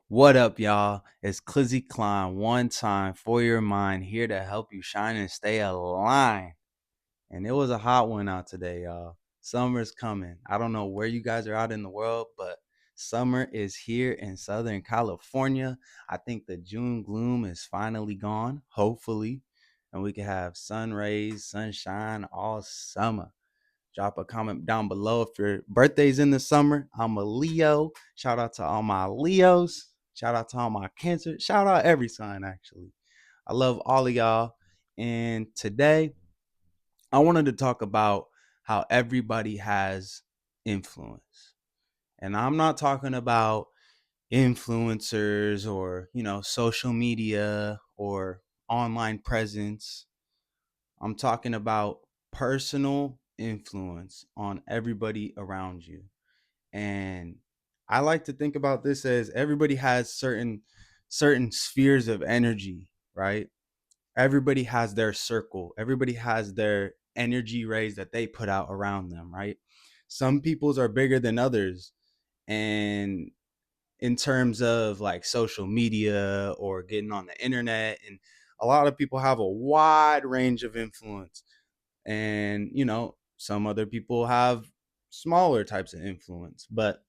What up, y'all? It's Clizzy Klein, one time for your mind, here to help you shine and stay aligned. And it was a hot one out today, y'all. Summer's coming. I don't know where you guys are out in the world, but summer is here in Southern California. I think the June gloom is finally gone, hopefully, and we can have sun rays, sunshine all summer. Drop a comment down below if your birthday's in the summer. I'm a Leo. Shout out to all my Leos. Shout out to all my Cancer. Shout out every sign, actually. I love all of y'all. And today, I wanted to talk about how everybody has influence. And I'm not talking about influencers or, social media or online presence. I'm talking about personal influence on everybody around you. And I like to think about this as everybody has certain spheres of energy, right? Everybody has their circle. Everybody has their energy rays that they put out around them, right? Some people's are bigger than others. And in terms of like social media or getting on the internet, and a lot of people have a wide range of influence, and some other people have smaller types of influence, but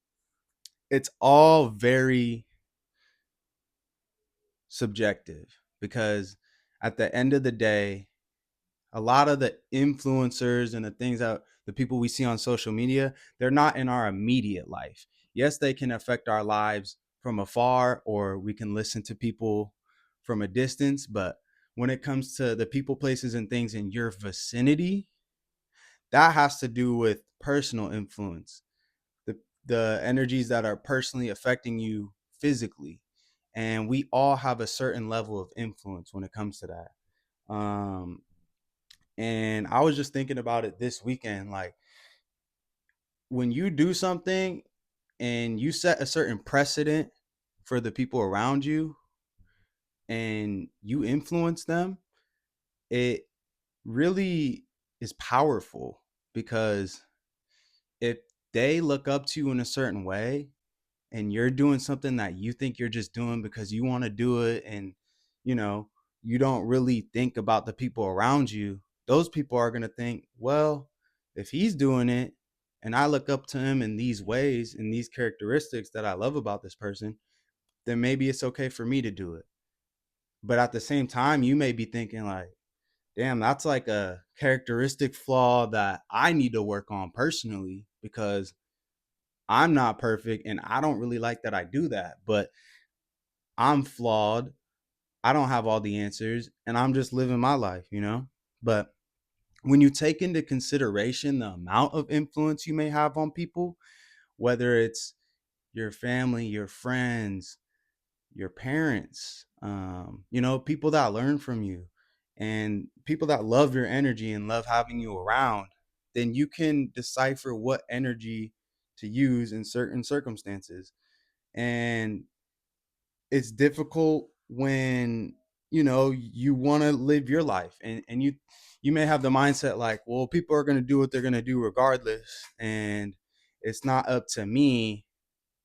it's all very subjective because at the end of the day, a lot of the influencers and the things that the people we see on social media, they're not in our immediate life. Yes, they can affect our lives from afar, or we can listen to people from a distance, but when it comes to the people, places, and things in your vicinity, that has to do with personal influence, the energies that are personally affecting you physically. And we all have a certain level of influence when it comes to that. And I was just thinking about it this weekend, like when you do something and you set a certain precedent for the people around you and you influence them, it really is powerful, because if they look up to you in a certain way and you're doing something that you think you're just doing because you want to do it, and you know you don't really think about the people around you, those people are going to think, well, if he's doing it and I look up to him in these ways and these characteristics that I love about this person, then maybe it's okay for me to do it. But at the same time, you may be thinking like, damn, that's like a characteristic flaw that I need to work on personally, because I'm not perfect and I don't really like that I do that. But I'm flawed. I don't have all the answers and I'm just living my life. But when you take into consideration the amount of influence you may have on people, whether it's your family, your friends, your parents, people that learn from you and people that love your energy and love having you around, then you can decipher what energy to use in certain circumstances. And it's difficult when you want to live your life, and you may have the mindset like, well, people are going to do what they're going to do regardless, and it's not up to me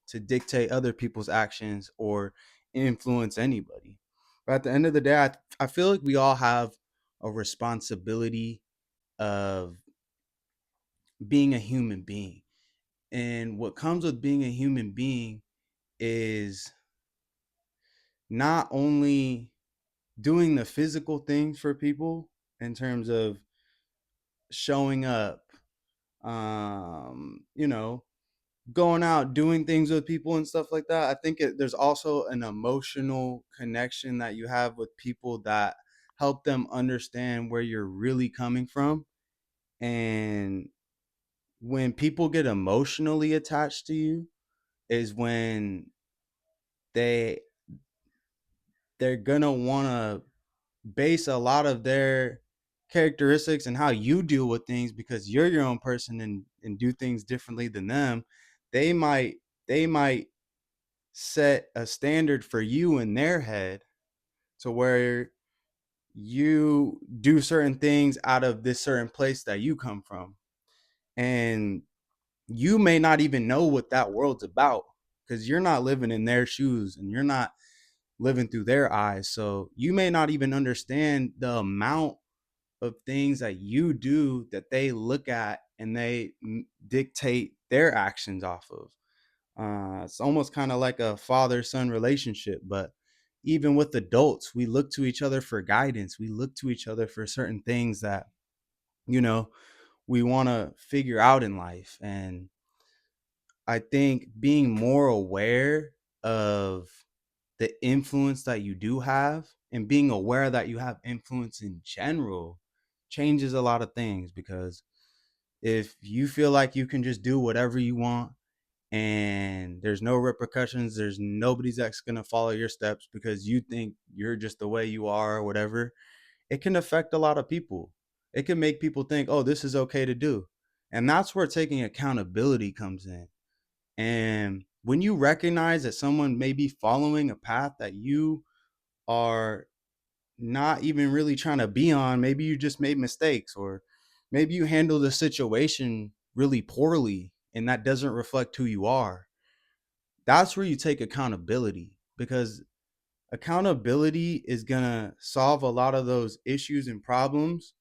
to dictate other people's actions or influence anybody. But at the end of the day, I feel like we all have a responsibility of being a human being, and what comes with being a human being is not only doing the physical things for people in terms of showing up, um you know going out doing things with people and stuff like that. I think there's also an emotional connection that you have with people that help them understand where you're really coming from. And when people get emotionally attached to you is when they they're gonna want to base a lot of their characteristics and how you deal with things, because you're your own person, and do things differently than them. They might set a standard for you in their head to where you do certain things out of this certain place that you come from, and you may not even know what that world's about. because you're not living in their shoes and you're not living through their eyes. So you may not even understand the amount of things that you do that they look at and they dictate their actions off of. It's almost kind of like a father-son relationship, but even with adults, we look to each other for guidance. We look to each other for certain things that, you know, we want to figure out in life. And I think being more aware of the influence that you do have and being aware that you have influence in general changes a lot of things, because if you feel like you can just do whatever you want and there's no repercussions, there's nobody's that's going to follow your steps because you think you're just the way you are or whatever, it can affect a lot of people. It can make people think, oh, this is okay to do. And that's where taking accountability comes in. And when you recognize that someone may be following a path that you are not even really trying to be on, maybe you just made mistakes, or maybe you handled the situation really poorly and that doesn't reflect who you are, that's where you take accountability, because accountability is going to solve a lot of those issues and problems,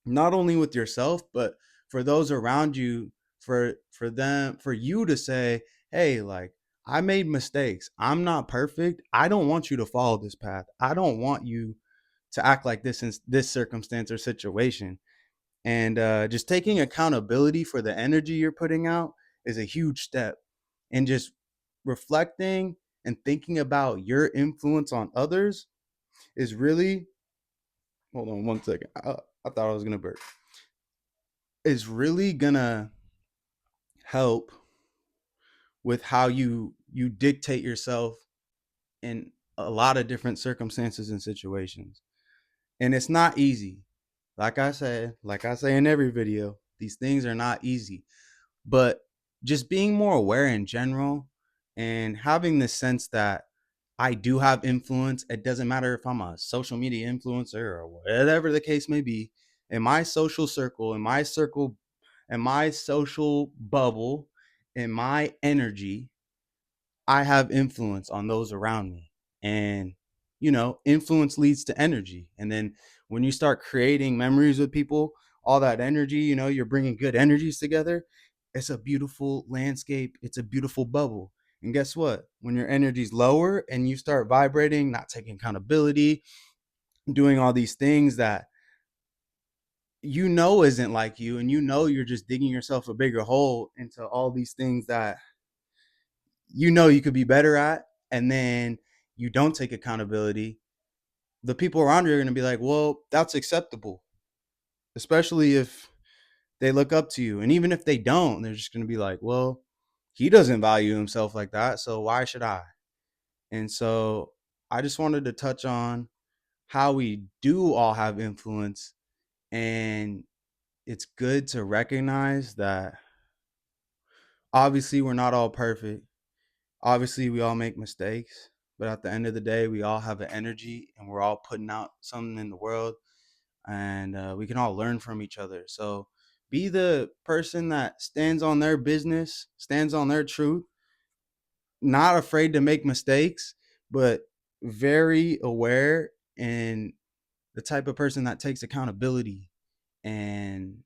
not only with yourself but for those around you, for them, for you to say, hey, like, I made mistakes, I'm not perfect, I don't want you to follow this path, I don't want you to act like this in this circumstance or situation. And just taking accountability for the energy you're putting out is a huge step. And just reflecting and thinking about your influence on others is really, hold on one second, I thought I was gonna burp, is really gonna help with how you dictate yourself in a lot of different circumstances and situations. And it's not easy. Like I say in every video, these things are not easy. But just being more aware in general and having the sense that I do have influence. It doesn't matter if I'm a social media influencer or whatever the case may be. In my social circle, in my social bubble, in my energy, I have influence on those around me. And, influence leads to energy. And then when you start creating memories with people, all that energy, you're bringing good energies together. It's a beautiful landscape. It's a beautiful bubble. And guess what? When your energy's lower and you start vibrating, not taking accountability, doing all these things that isn't like you, and you're just digging yourself a bigger hole into all these things that you could be better at, and then you don't take accountability, the people around you are going to be like, well, that's acceptable, especially if they look up to you. And even if they don't, they're just going to be like, well, he doesn't value himself like that, so why should I? And so I just wanted to touch on how we do all have influence, and it's good to recognize that obviously we're not all perfect. Obviously, we all make mistakes, but at the end of the day, we all have an energy and we're all putting out something in the world, and we can all learn from each other. So be the person that stands on their business, stands on their truth, not afraid to make mistakes, but very aware, and the type of person that takes accountability and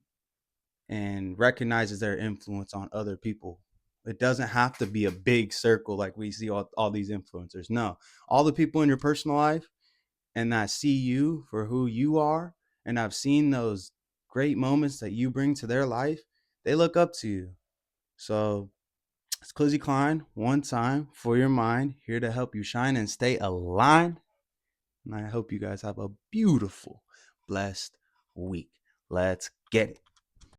recognizes their influence on other people. It doesn't have to be a big circle like we see all these influencers. No, all the people in your personal life and that see you for who you are, and I've seen those great moments that you bring to their life, they look up to you. So it's Clizzy Klein, one time for your mind, here to help you shine and stay aligned. And I hope you guys have a beautiful, blessed week. Let's get it.